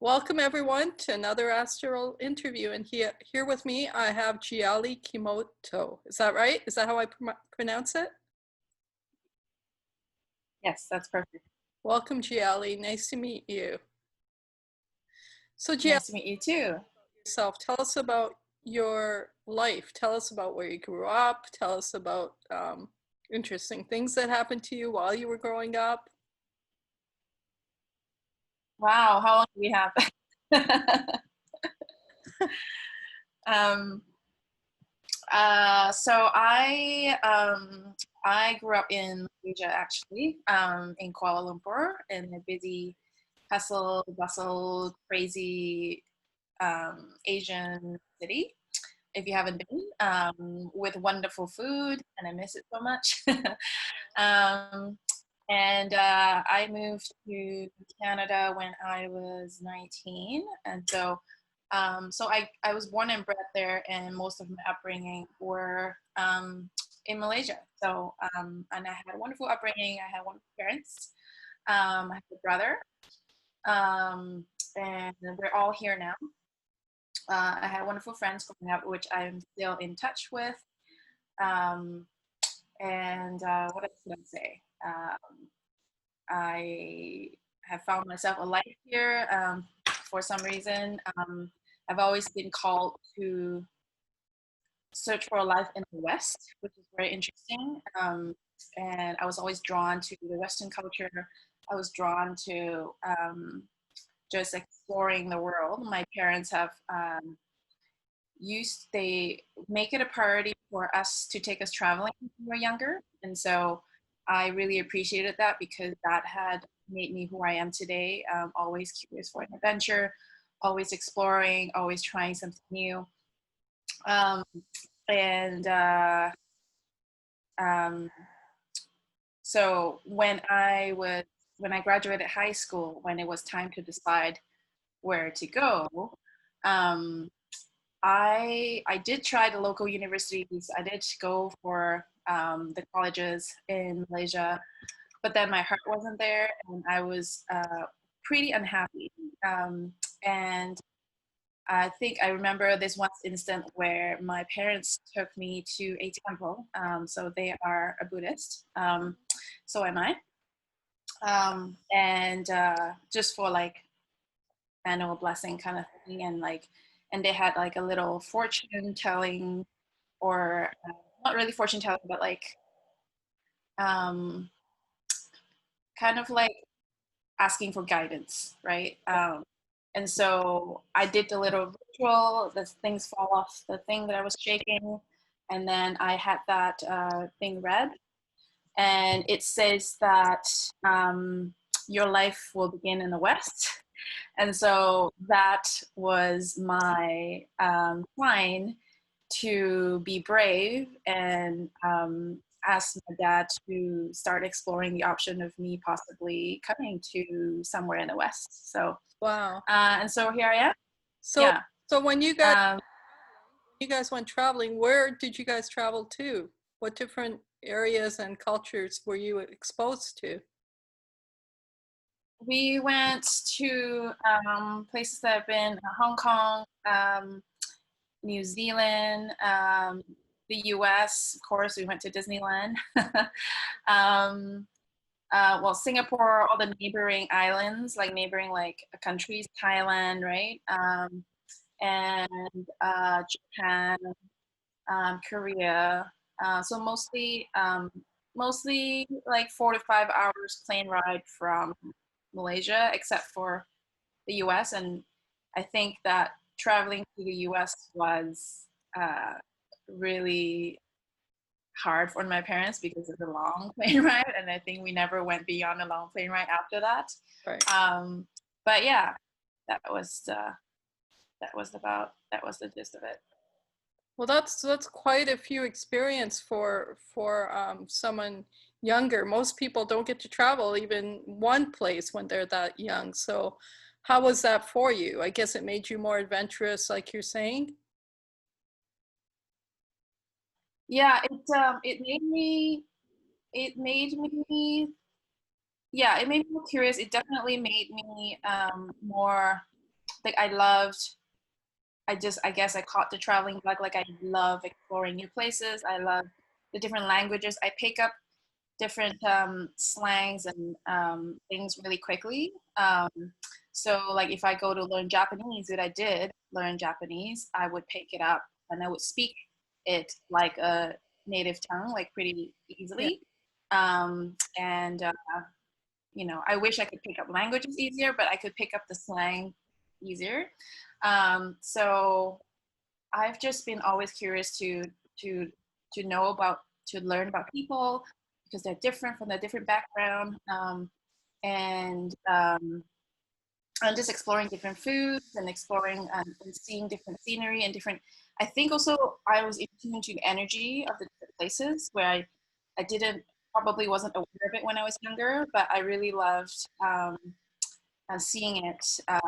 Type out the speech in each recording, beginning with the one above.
Welcome everyone to another Astral interview. And here with me, I have Jiali Kimoto. Is that right? Is that how I pronounce it? Yes, that's perfect. Welcome, Jiali. Nice to meet you. So Jiali, Nice to meet you too. yourself, tell us about your life. Tell us about where you grew up. Tell us about interesting things that happened to you while you were growing up. Wow, how long do we have? um, so I grew up in Malaysia actually, in Kuala Lumpur, in a busy, hustle, bustle, crazy Asian city. If you haven't been, with wonderful food, and I miss it so much. um, and I moved to Canada when I was 19, and so I was born and bred there, and most of my upbringing were in Malaysia. And I had a wonderful upbringing. I had wonderful parents. I have a brother, um, and we're all here now. I had wonderful friends growing up, which I'm still in touch with. Um, and what else did I say? I have found myself a life here for some reason. I've always been called to search for a life in the West, which is very interesting. And I was always drawn to the Western culture. I was drawn to just exploring the world. My parents have they make it a priority for us to take us traveling when we were younger. And so I really appreciated that because that had made me who I am today. Always curious for an adventure, always exploring, always trying something new. Um, and um, so when I graduated high school, when it was time to decide where to go, um, I did try the local universities. I did go for the colleges in Malaysia, but then my heart wasn't there, and I was pretty unhappy. And I think I remember this one instant where my parents took me to a temple. So they are a Buddhist. So am I. And just for like annual blessing kind of thing, and they had like a little fortune telling, or not really fortune telling, but like um, kind of like asking for guidance, right? And so I did the little ritual, the things fall off the thing that I was shaking, and then I had that thing read, and it says that your life will begin in the West. And so that was my sign to be brave and ask my dad to start exploring the option of me possibly coming to somewhere in the West. So, Wow. and so here I am. So, Yeah. so when Um, you guys went traveling, where did you guys travel to? What different areas and cultures were you exposed to? we went to places that have been Hong Kong, New Zealand, the US. Of course, we went to Disneyland. um, well, Singapore, all the neighboring islands, like neighboring like countries, Thailand, right? And Japan, Korea. So mostly like 4 to 5 hours plane ride from Malaysia, except for the US. And I think that traveling to the US was uh, really hard for my parents because of the long plane ride, and I think we never went beyond a long plane ride after that. Right. But yeah, that was that was the gist of it. Well, that's quite a few experience for someone younger. Most people don't get to travel even one place when they're that young. So, how was that for you? I guess it made you more adventurous, like you're saying. Yeah, it made me yeah, it made me more curious. It definitely made me more. like I guess I caught the traveling bug. Like I love exploring new places. I love the different languages. I pick up different slangs and things really quickly. So like if I go to learn Japanese, which I did learn Japanese, I would pick it up and I would speak it like a native tongue, like pretty Yeah. easily. And I wish I could pick up languages easier, but I could pick up the slang easier. So I've just been always curious to know about to learn about people because they're different from their different background, and I'm just exploring different foods and exploring and seeing different scenery and different. I think also I was in tune to the energy of the different places where I didn't probably wasn't aware of it when I was younger, but I really loved seeing it and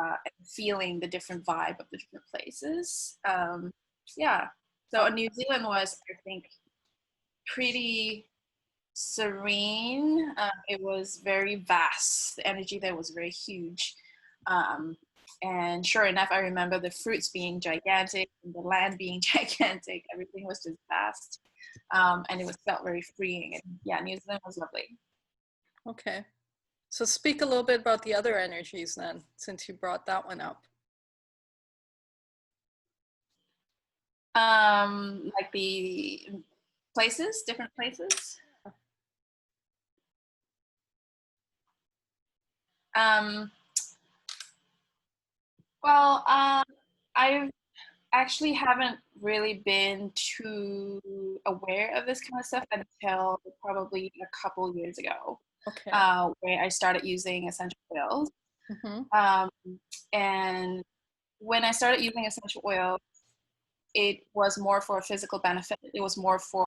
feeling the different vibe of the different places. Yeah. So New Zealand was, I think, pretty serene. It was very vast. The energy there was very huge. Um, and sure enough, I remember the fruits being gigantic and the land being gigantic. Everything was just vast. And it was felt very freeing. And yeah, New Zealand was lovely. Okay. So speak a little bit about the other energies then, since you brought that one up. Like the places, different places. Um, well, I actually haven't really been too aware of this kind of stuff until probably a couple years ago, Okay. where I started using essential oils. Mm-hmm. Um, and when I started using essential oils, it was more for a physical benefit. It was more for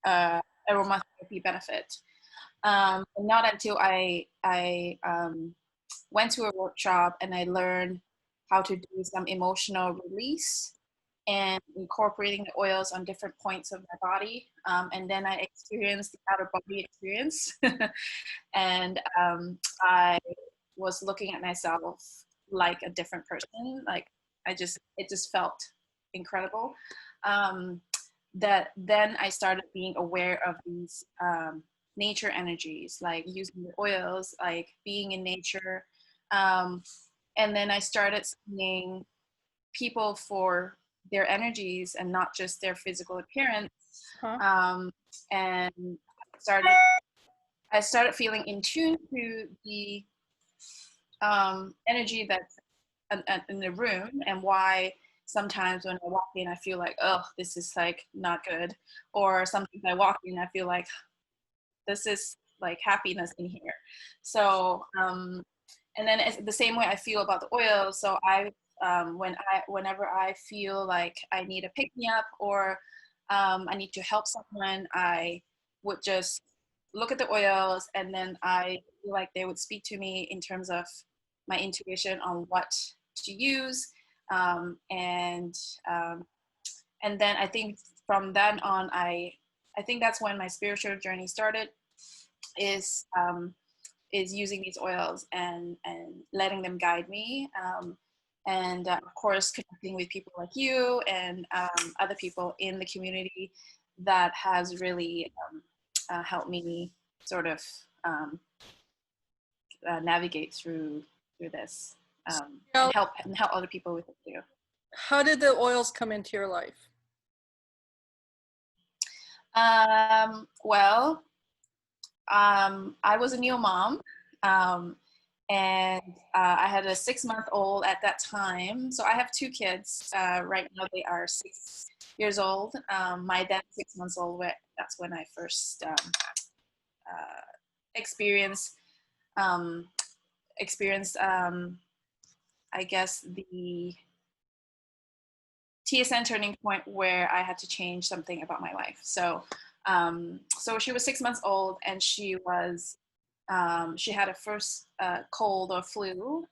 aromatherapy benefit. Not until I went to a workshop and I learned how to do some emotional release and incorporating the oils on different points of my body. And then I experienced the outer body experience. And I was looking at myself like a different person. Like it just felt incredible. Um, that then I started being aware of these nature energies, like using the oils, like being in nature. Um, and then I started seeing people for their energies and not just their physical appearance. Huh? Um, and started I started feeling in tune to the energy that's in the room and why sometimes when I walk in, I feel like, oh, this is like not good. Or sometimes I walk in, I feel like this is like happiness in here. So, and then it's the same way I feel about the oil. So whenever I feel like I need a pick me up or I need to help someone, I would just look at the oils and then I feel like they would speak to me in terms of my intuition on what to use. And then I think from then on, I think that's when my spiritual journey started. Is is using these oils and letting them guide me. And of course, connecting with people like you and other people in the community that has really helped me sort of navigate through this Now, and help other people with it too. how did the oils come into your life? Well, I was a new mom, um, and I had a 6-month-old at that time. So I have 2 kids. Right now they are 6 years old. My then 6 months old. That's when I first experienced um, experienced I guess the TSN turning point where I had to change something about my life. So so she was 6 months old and she had a first cold or flu,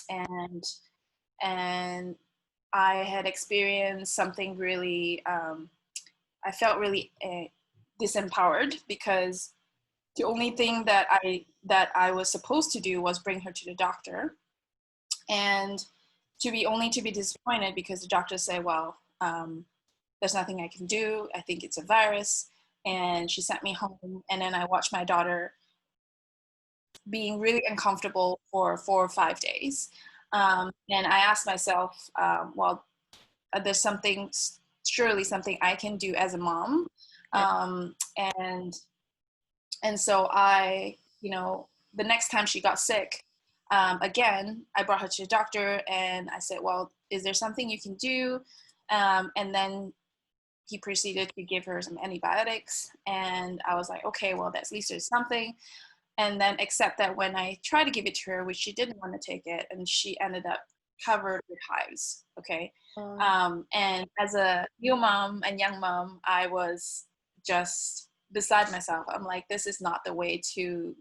and and I had experienced something really. I felt really disempowered because the only thing that I was supposed to do was bring her to the doctor, and to be disappointed because the doctors say, well, there's nothing I can do. I think it's a virus. And she sent me home. And then I watched my daughter being really uncomfortable for 4 or 5 days. And I asked myself, well, there's something, surely something I can do as a mom. Right. And so I, the next time she got sick, again, I brought her to the doctor and I said, well, is there something you can do? And then he proceeded to give her some antibiotics. And I was like, okay, well, at least there's something. And then, except that when I tried to give it to her, which she didn't want to take it, and she ended up covered with hives. Okay. Um, And as a new mom and young mom, I was just beside myself. I'm like, this is not the way to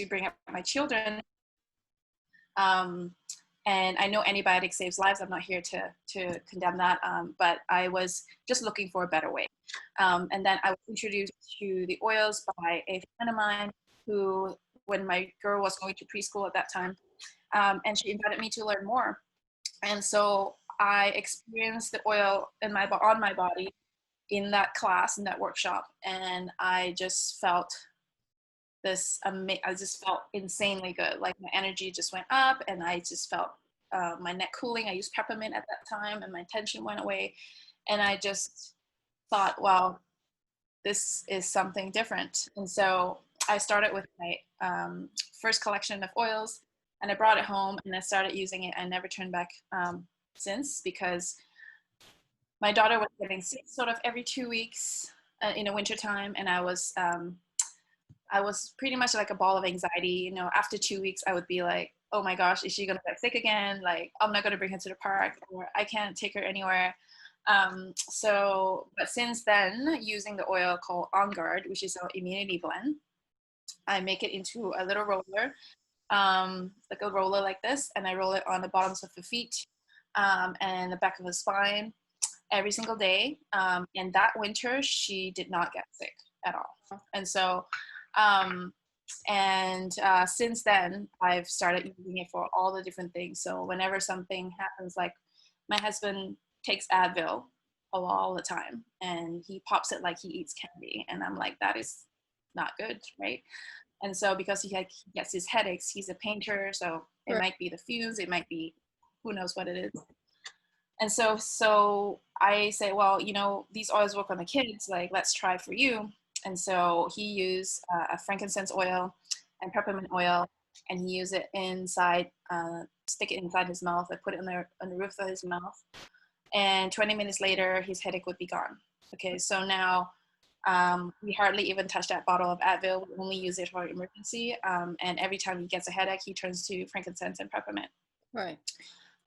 bring up my children. Um, and I know antibiotics saves lives. I'm not here to condemn that, but I was just looking for a better way. And then I was introduced to the oils by a friend of mine who, when my girl was going to preschool at that time, and she invited me to learn more. And so I experienced the oil on my body in that class, in that workshop, and I just felt I just felt insanely good. Like my energy just went up, and I just felt my neck cooling. I used peppermint at that time, and my tension went away. And I just thought, well, this is something different. And so I started with my first collection of oils, and I brought it home, and I started using it. I never turned back since, because my daughter was getting sick sort of every 2 weeks in the wintertime, and I was pretty much like a ball of anxiety. After 2 weeks, I would be like, oh my gosh, is she going to get sick again? Like, I'm not going to bring her to the park, or I can't take her anywhere. But since then, using the oil called On Guard, which is an immunity blend, I make it into a little roller, like a roller like this, and I roll it on the bottoms of the feet and the back of the spine every single day. And that winter, she did not get sick at all. And so, since then, I've started using it for all the different things. So whenever something happens, like my husband takes Advil all the time, and he pops it like he eats candy, and I'm like, that is not good, right? And so because he gets his headaches, he's a painter, so it right. might be the fuse, it might be who knows what it is. And so I say, well, these oils work on the kids, like, let's try for you. And so he used a frankincense oil and peppermint oil, and he used it inside, stick it inside his mouth. I put it on the roof of his mouth. And 20 minutes later, his headache would be gone. Okay, so now we hardly even touch that bottle of Advil. We only use it for emergency. And every time he gets a headache, he turns to frankincense and peppermint. Right.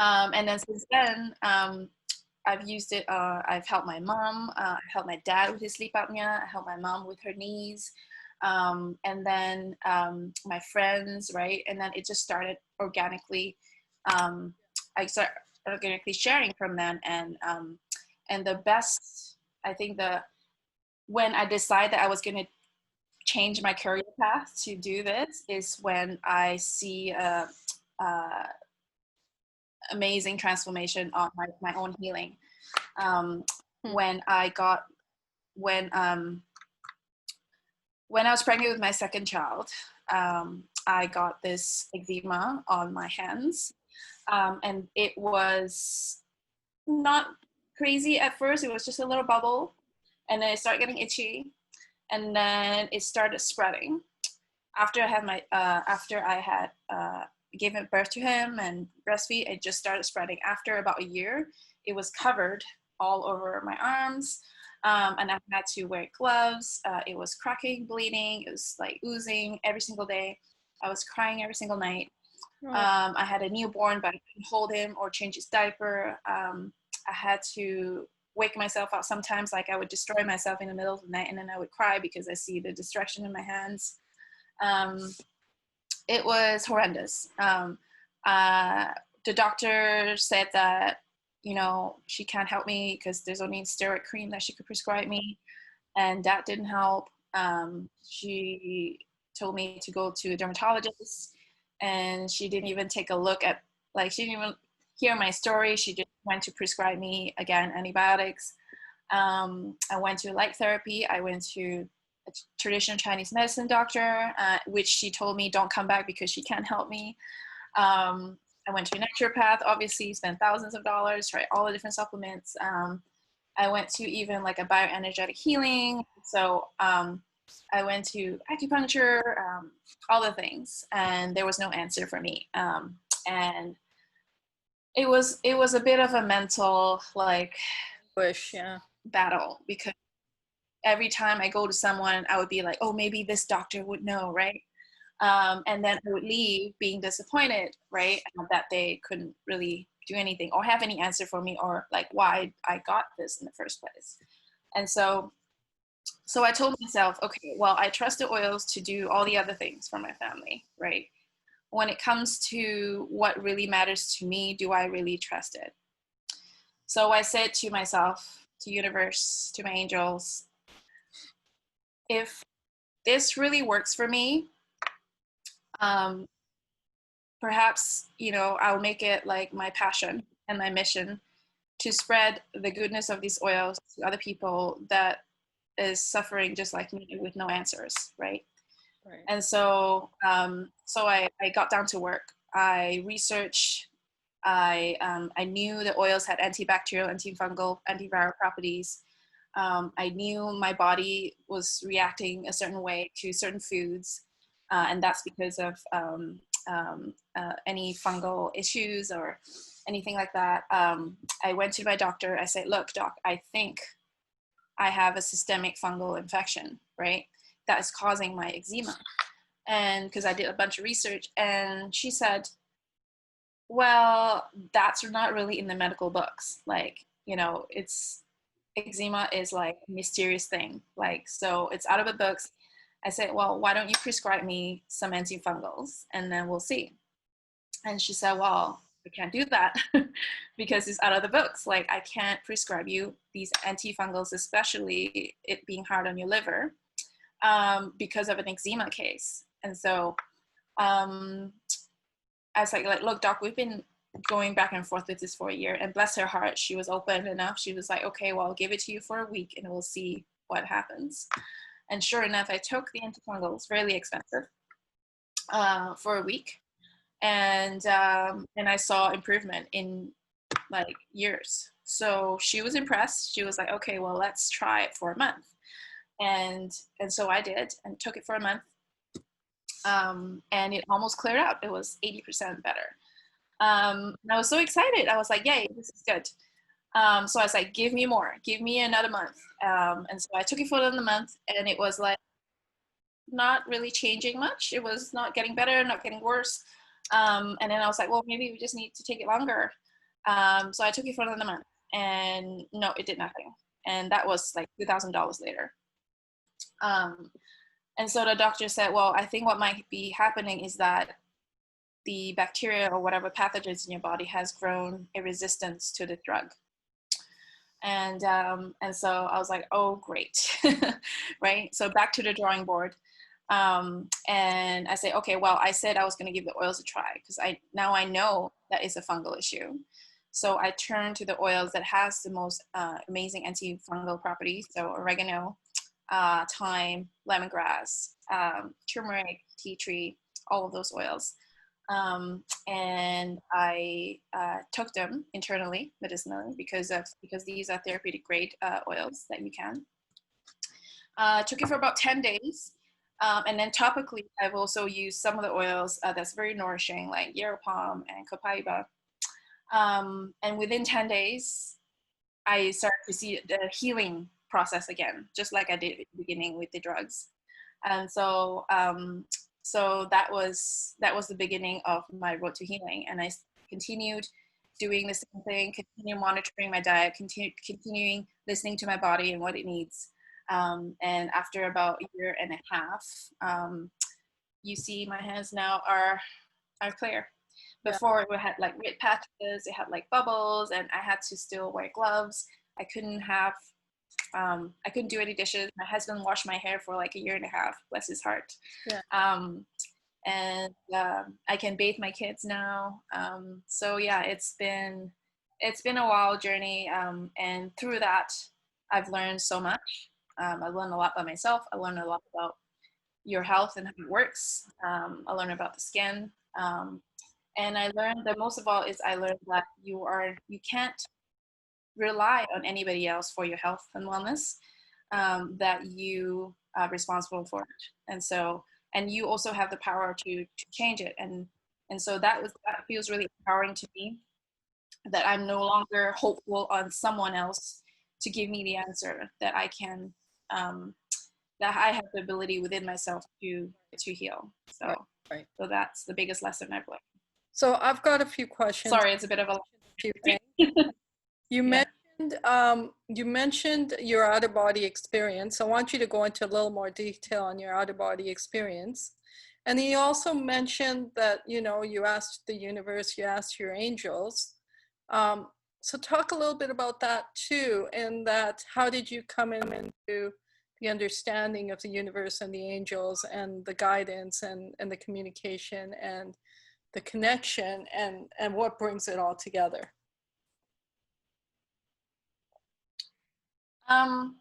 And then since then, I've used it. I've helped my mom. I helped my dad with his sleep apnea. I helped my mom with her knees. And then my friends, right? And then it just started organically. I started organically sharing from them. And the best, I think, when I decided that I was going to change my career path to do this is when I see amazing transformation on my own healing. When I was pregnant with my second child, I got this eczema on my hands, and it was not crazy at first. It was just a little bubble, and then it started getting itchy, and then it started spreading. After I had given birth to him and breastfeed, it just started spreading. After about a year, it was covered all over my arms, and I had to wear gloves. It was cracking, bleeding. It was like oozing every single day. I was crying every single night. I had a newborn, but I couldn't hold him or change his diaper. I had to wake myself up sometimes. Like, I would destroy myself in the middle of the night, and then I would cry because I see the destruction in my hands. It was horrendous. The doctor said that, she can't help me because there's only steroid cream that she could prescribe me, and that didn't help. She told me to go to a dermatologist, and she didn't even take a look at, like, she didn't even hear my story. She just went to prescribe me again antibiotics. I went to light therapy. I went to a traditional Chinese medicine doctor, which she told me don't come back because she can't help me. I went to a naturopath, obviously spent thousands of dollars, tried all the different supplements. I went to even like a bioenergetic healing. So I went to acupuncture, all the things, and there was no answer for me. And it was a bit of a mental like Wish, yeah. battle, because every time I go to someone, I would be like, oh, maybe this doctor would know, right? And then I would leave being disappointed, right? That they couldn't really do anything or have any answer for me, or like why I got this in the first place. And so I told myself, okay, well, I trust the oils to do all the other things for my family, right? When it comes to what really matters to me, do I really trust it? So I said to myself, to universe, to my angels, if this really works for me, um, perhaps, I'll make it like my passion and my mission to spread the goodness of these oils to other people that is suffering just like me with no answers, right? Right. And so I got down to work. I researched. I knew the oils had antibacterial, antifungal, antiviral properties. I knew my body was reacting a certain way to certain foods, and that's because of any fungal issues or anything like that. I went to my doctor. I said, look, doc, I think I have a systemic fungal infection, right? That is causing my eczema. And because I did a bunch of research, and she said, well, that's not really in the medical books. Like, it's eczema is like a mysterious thing. Like, so it's out of the books. I said, well, why don't you prescribe me some antifungals and then we'll see. And she said, well, I can't do that because it's out of the books. Like, I can't prescribe you these antifungals, especially it being hard on your liver, because of an eczema case. And so I was like, look, doc, we've been going back and forth with this for a year. And bless her heart, she was open enough. She was like, okay, well, I'll give it to you for a week and we'll see what happens. And sure enough, I took the antifungals, really expensive, for a week. And I saw improvement in like years. So she was impressed. She was like, okay, well, let's try it for a month. And so I did and took it for a month. And it almost cleared out. It was 80% better. And I was so excited. I was like, yay, this is good. So I was like, give me more, give me another month. And so I took it for another month, and it was like not really changing much. It was not getting better, not getting worse. And then I was like, well, maybe we just need to take it longer. So I took it for another month, and no, it did nothing. And that was like $2,000 later. And so the doctor said, well, I think what might be happening is that the bacteria or whatever pathogens in your body has grown a resistance to the drug. And so I was like, oh, great. Right? So back to the drawing board. And I say, okay, well, I said I was going to give the oils a try because now I know that is a fungal issue. So I turned to the oils that has the most amazing antifungal properties. So oregano, thyme, lemongrass, turmeric, tea tree, all of those oils. And I took them internally, medicinally, because these are therapeutic grade oils that you can. Took it for about 10 days. And then topically, I've also used some of the oils that's very nourishing, like yarrow palm and copaiba. And within 10 days, I started to see the healing process again, just like I did at the beginning with the drugs. And so that was the beginning of my road to healing. And I continued doing the same thing, continue monitoring my diet, continuing listening to my body and what it needs. And after about a year and a half, you see my hands now are clear. Before it had like red patches, it had like bubbles, and I had to still wear gloves. I couldn't do any dishes. My husband washed my hair for like a year and a half, bless his heart. Yeah. and I can bathe my kids now. So yeah, it's been a wild journey, and through that, I've learned so much. I learned a lot about myself. I learned a lot about your health and how it works. I learned about the skin, and I learned that most of all is I learned that you can't rely on anybody else for your health and wellness. That you are responsible for it, and so and you also have the power to change it, and so that feels really empowering to me, that I'm no longer hopeful on someone else to give me the answer, that I can that I have the ability within myself to heal. Right, So right. so that's the biggest lesson I've learned. So I've got a few questions, Sorry, it's a bit of a a few things. You yeah. you mentioned your out of body experience. I want you to go into a little more detail on your out of body experience. And you also mentioned that, you know, you asked the universe, you asked your angels. Um, so talk a little bit about that too, and that how did you come into the understanding of the universe and the angels and the guidance and the communication and the connection and what brings it all together? Um,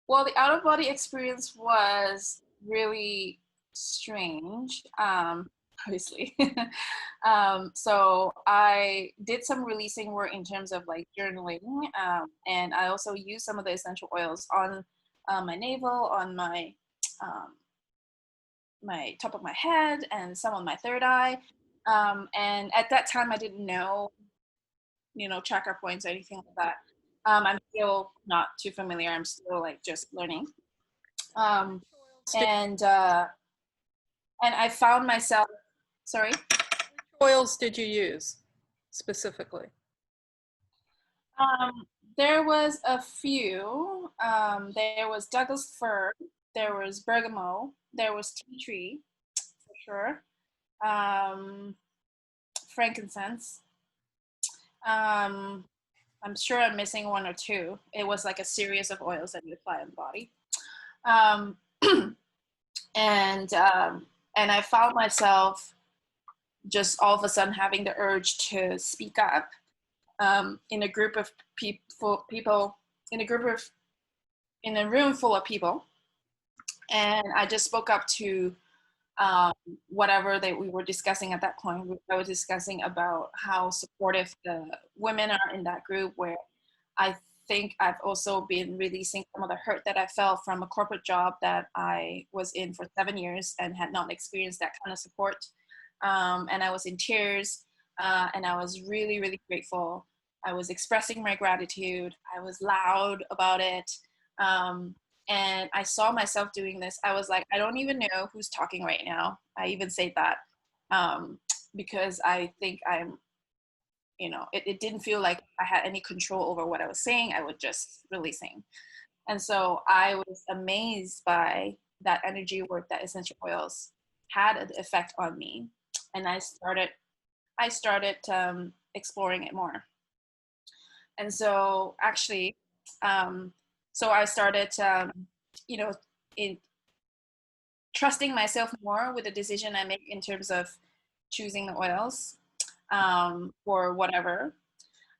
well, the out of body experience was really strange, obviously. So I did some releasing work in terms of like journaling, and I also used some of the essential oils on my navel, on um, my top of my head, and some on my third eye. And at that time, I didn't know, chakra points or anything like that. I'm still not too familiar. I'm still like just learning. Um, and uh, and I found myself. Sorry. Oils did you use specifically? Um, there was a few. There was Douglas fir. There was bergamot. There was tea tree for sure. Um, Frankincense. Um, I'm sure I'm missing one or two. It was like a series of oils that you apply on the body. Um, and um, and I found myself just all of a sudden having the urge to speak up, in a group of people in a group of in a room full of people, and I just spoke up to um, whatever that we were discussing at that point. I was discussing about how supportive the women are in that group, where I think I've also been releasing some of the hurt that I felt from a corporate job that I was in for 7 years and had not experienced that kind of support. And I was in tears, and I was really, really grateful. I was expressing my gratitude. I was loud about it. Um, and I saw myself doing this. I was like, I don't even know who's talking right now. I even say that, um, because I think it didn't feel like I had any control over what I was saying. I was just releasing. And so I was amazed by that energy work that essential oils had an effect on me. And I started exploring it more. And so actually, so I started, you know, in trusting myself more with the decision I make in terms of choosing the oils, or whatever.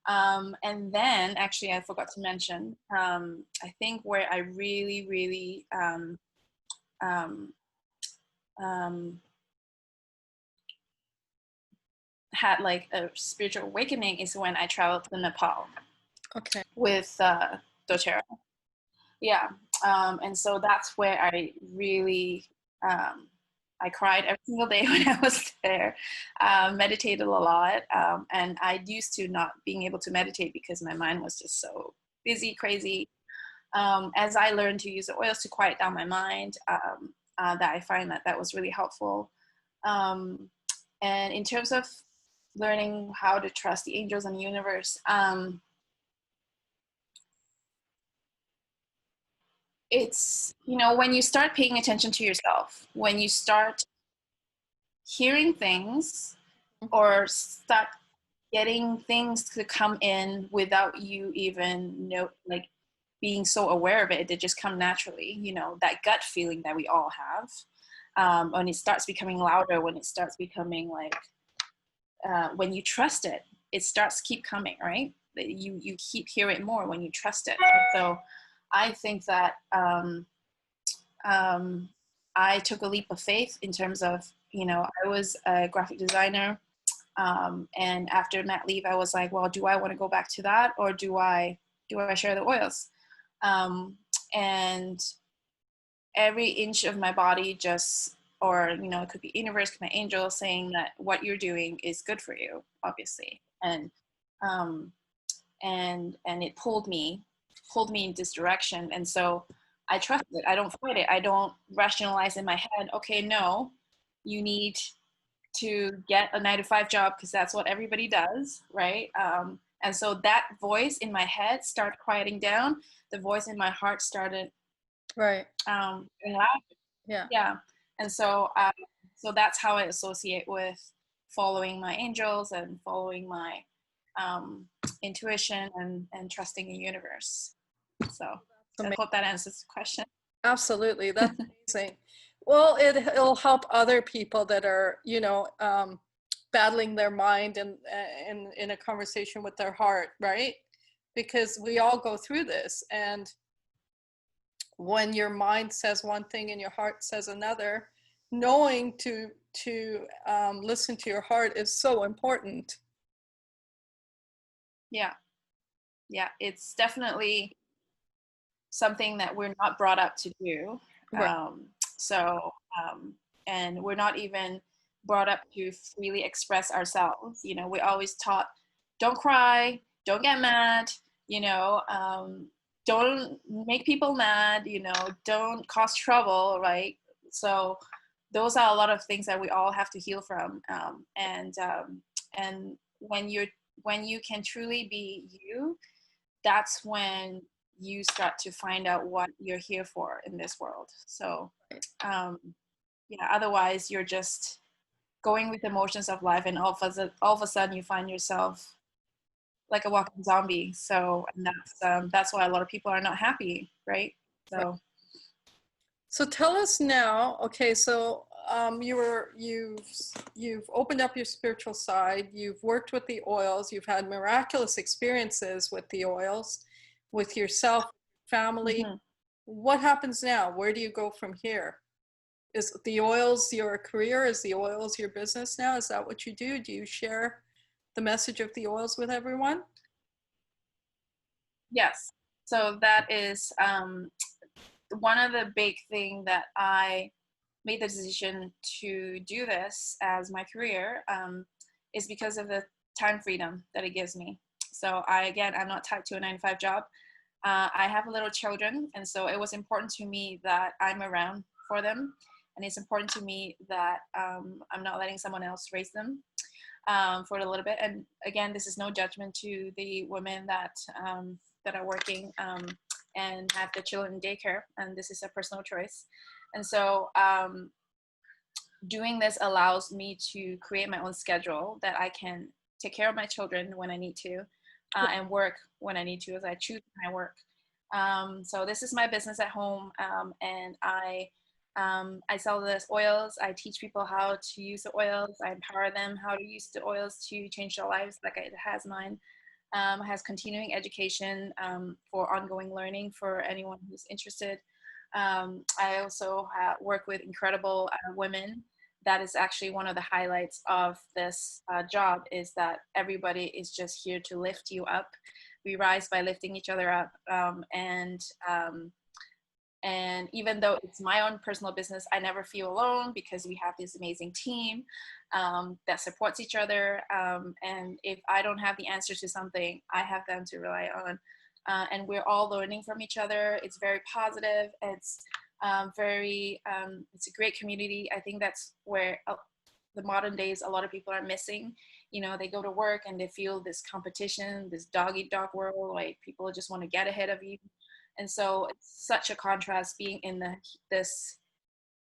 And then actually, I forgot to mention, I think where I really, really um, um, had like a spiritual awakening is when I traveled to Nepal Okay. with doTERRA. Yeah. And so that's where I really, I cried every single day when I was there, meditated a lot. And I used to not being able to meditate because my mind was just so busy, crazy. As I learned to use the oils to quiet down my mind, that I find that was really helpful. Um, and in terms of learning how to trust the angels and the universe, it's, when you start paying attention to yourself, when you start hearing things or start getting things to come in without you even know, like being so aware of it, they just come naturally, that gut feeling that we all have. when it starts becoming louder, when it starts becoming like, when you trust it, it starts keep coming, right? You keep hearing it more when you trust it. So I think that um, I took a leap of faith in terms of, I was a graphic designer. And after mat leave, I was like, well, do I want to go back to that, or do I share the oils? And every inch of my body just, or it could be universe, could be my angel saying that what you're doing is good for you, obviously. Um, and it pulled me in this direction. And so I trust it. I don't fight it. I don't rationalize in my head, okay, no, you need to get a 9 to 5 job because that's what everybody does, right? And so that voice in my head started quieting down. The voice in my heart started Right. getting loud. Yeah. Yeah. And so that's how I associate with following my angels and following my um, intuition and trusting the universe. So I Ama- hope that answers the question. Absolutely. That's amazing. Well, it'll help other people that are, battling their mind and in a conversation with their heart, right? Because we all go through this, and when your mind says one thing and your heart says another, knowing to listen to your heart is so important. Yeah. Yeah. It's definitely something that we're not brought up to do. Right. So, and we're not even brought up to freely express ourselves. We always taught, don't cry, don't get mad, don't make people mad, don't cause trouble, right? So those are a lot of things that we all have to heal from. And when you can truly be you, that's when you start to find out what you're here for in this world. So, um, yeah, otherwise you're just going with the emotions of life, and all of a sudden you find yourself like a walking zombie. So, and that's why a lot of people are not happy, right? Right. So, So tell us now, okay, so you've opened up your spiritual side, you've worked with the oils, you've had miraculous experiences with the oils, with yourself, family. mhm. What happens now? Where do you go from here? Is the oils your career? Is the oils your business now? Is that what you do? Do you share the message of the oils with everyone? Yes. So that is one of the big thing that I made the decision to do this as my career, is because of the time freedom that it gives me. So I'm not tied to a 9 to 5 job. I have little children, and so it was important to me that I'm around for them, and it's important to me that I'm not letting someone else raise them for a little bit. And again, this is no judgment to the women that are working and have the children in daycare, and this is a personal choice. And so doing this allows me to create my own schedule that I can take care of my children when I need to, and work when I need to, as I choose my work. So this is my business at home, and I sell this oils. I teach people how to use the oils. I empower them how to use the oils to change their lives, like it has mine. Has continuing education for ongoing learning for anyone who's interested. I also work with incredible women. That is actually one of the highlights of this job, is that everybody is just here to lift you up. We rise by lifting each other up, and even though it's my own personal business, I never feel alone because we have this amazing team that supports each other. And if I don't have the answer to something, I have them to rely on. And we're all learning from each other. It's very positive. It's it's a great community. I think that's where the modern days a lot of people are missing. They go to work and they feel this competition, this dog eat dog world, like people just want to get ahead of you. And so it's such a contrast being in this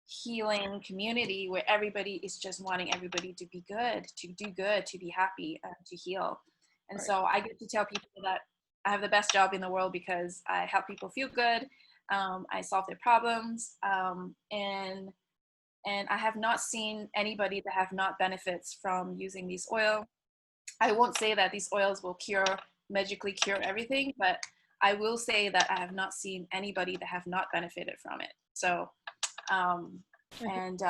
healing community where everybody is just wanting everybody to be good, to do good, to be happy, to heal. And Right. so I get to tell people that I have the best job in the world because I help people feel good. I solve their problems, and And I have not seen anybody that have not benefits from using these oil. I won't say that these oils will magically cure everything, but I will say that I have not seen anybody that have not benefited from it. So, and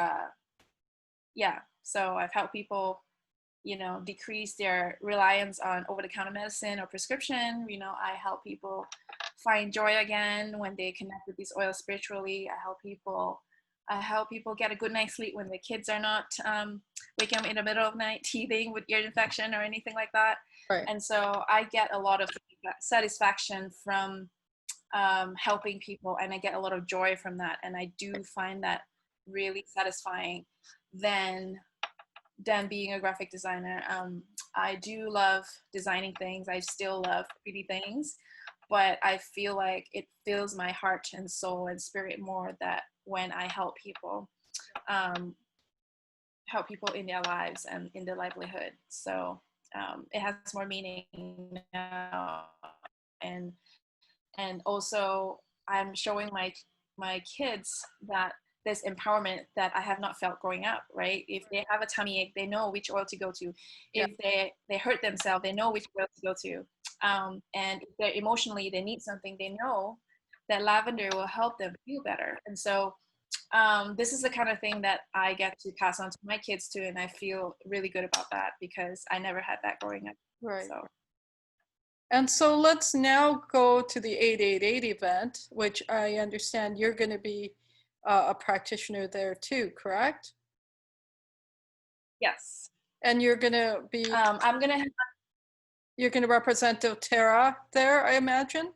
yeah, so I've helped people, decrease their reliance on over-the-counter medicine or prescription. I help people find joy again when they connect with these oils spiritually. I help people get a good night's sleep when the kids are not waking up in the middle of the night teething with ear infection or anything like that. Right. And so I get a lot of satisfaction from helping people, and I get a lot of joy from that. And I do find that really satisfying than being a graphic designer. I do love designing things. I still love pretty things, but I feel like it fills my heart and soul and spirit more that when I um, help people in their lives and in their livelihood. So it has more meaning now, and also I'm showing my kids that this empowerment that I have not felt growing up, right? If they have a tummy ache, they know which oil to go to. Yeah. If they hurt themselves, they know which oil to go to. And if they're emotionally, they need something, they know that lavender will help them feel better. And so this is the kind of thing that I get to pass on to my kids too, and I feel really good about that because I never had that growing up. Right. So. And so let's now go to the 888 event, which I understand you're going to be a practitioner there too, correct? Yes. And you're going to be, I'm gonna. you're going to represent doTERRA there, I imagine?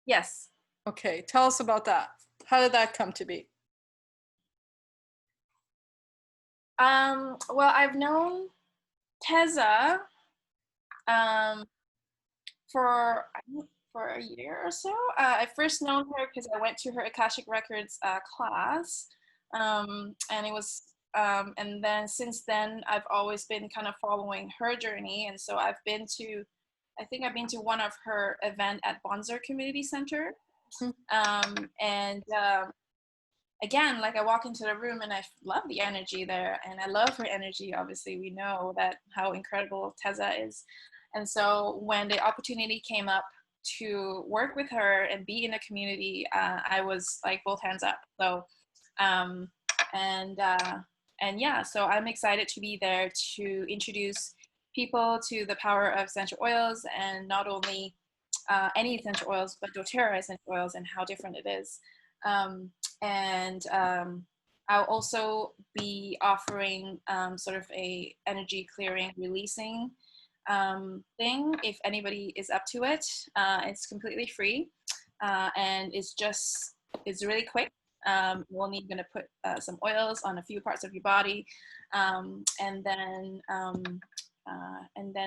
Yes. Okay, tell us about that. How did that come to be? Well, I've known Teza um, for a year or so. I first known her because I went to her Akashic Records class, and it was, and then since then I've always been kind of following her journey, and so I think I've been to one of her event at Bonzer Community Center, and again, like I walk into the room and I love the energy there, and I love her energy. Obviously, we know that how incredible Teza is. And so when the opportunity came up to work with her and be in a community, I was like both hands up. So, um, and yeah, so I'm excited to be there to introduce people to the power of essential oils, and not only any essential oils, but doTERRA essential oils and how different it is. And I'll also be offering sort of a energy clearing, releasing thing if anybody is up to it. It's completely free, and it's really quick. You're only going to put some oils on a few parts of your body, and then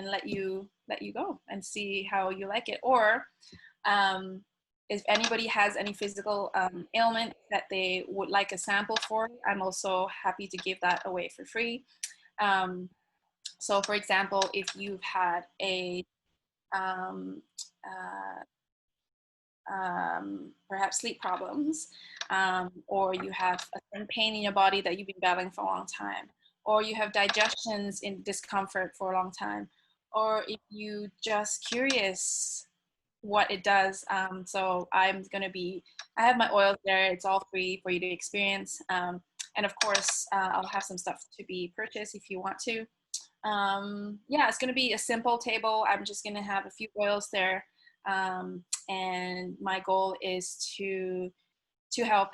let you go and see how you like it. Or if anybody has any physical ailment that they would like a sample for, I'm also happy to give that away for free. So for example, if you've had a perhaps sleep problems, or you have a certain pain in your body that you've been battling for a long time, or you have digestions in discomfort for a long time, or if you just curious what it does. So I have my oils there. It's all free for you to experience. And of course, I'll have some stuff to be purchased if you want to. Yeah, it's going to be a simple table. I'm just going to have a few oils there. And my goal is to help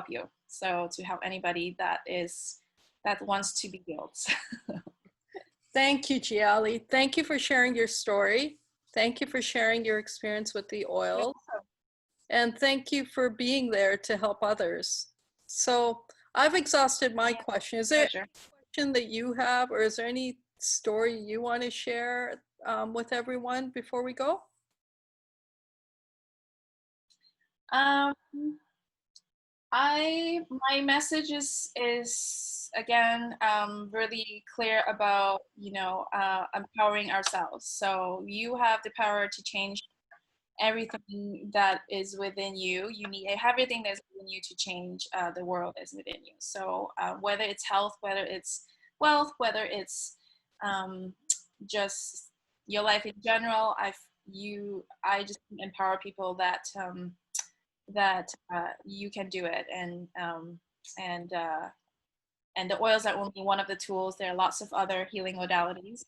you. So to help anybody that wants to be healed. Thank you, Jiali. Thank you for sharing your story. Thank you for sharing your experience with the oil. And thank you for being there to help others. So I've exhausted my question. Is there a question that you have, or is there any story you want to share with everyone before we go? My message is again really clear about empowering ourselves. So you have the power to change everything that is within you. You need everything that's within you to change the world is within you. So whether it's health, whether it's wealth, whether it's um, just your life in general, I just empower people that you can do it, and and the oils are only one of the tools. There are lots of other healing modalities,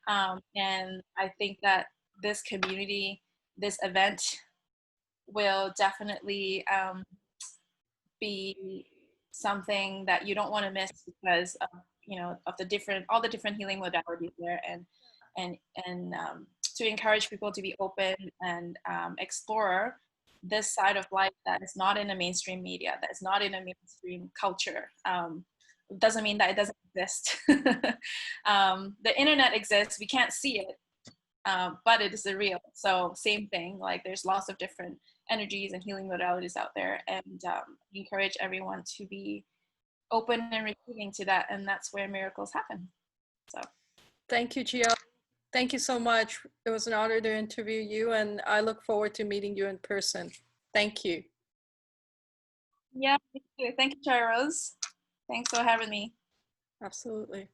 and I think that this community, this event, will definitely be something that you don't want to miss because of, of the different all the different healing modalities there, and to encourage people to be open and explore this side of life that is not in the mainstream media, that is not in a mainstream culture. Doesn't mean that it doesn't exist. The internet exists, we can't see it, but it is a real. So same thing, like there's lots of different energies and healing modalities out there, and encourage everyone to be open and receiving to that, and that's where miracles happen. So Thank you, Jiali. Thank you so much. It was an honor to interview you, and I look forward to meeting you in person. Thank you. yeah, thank you, Charles. Thanks for having me. Absolutely.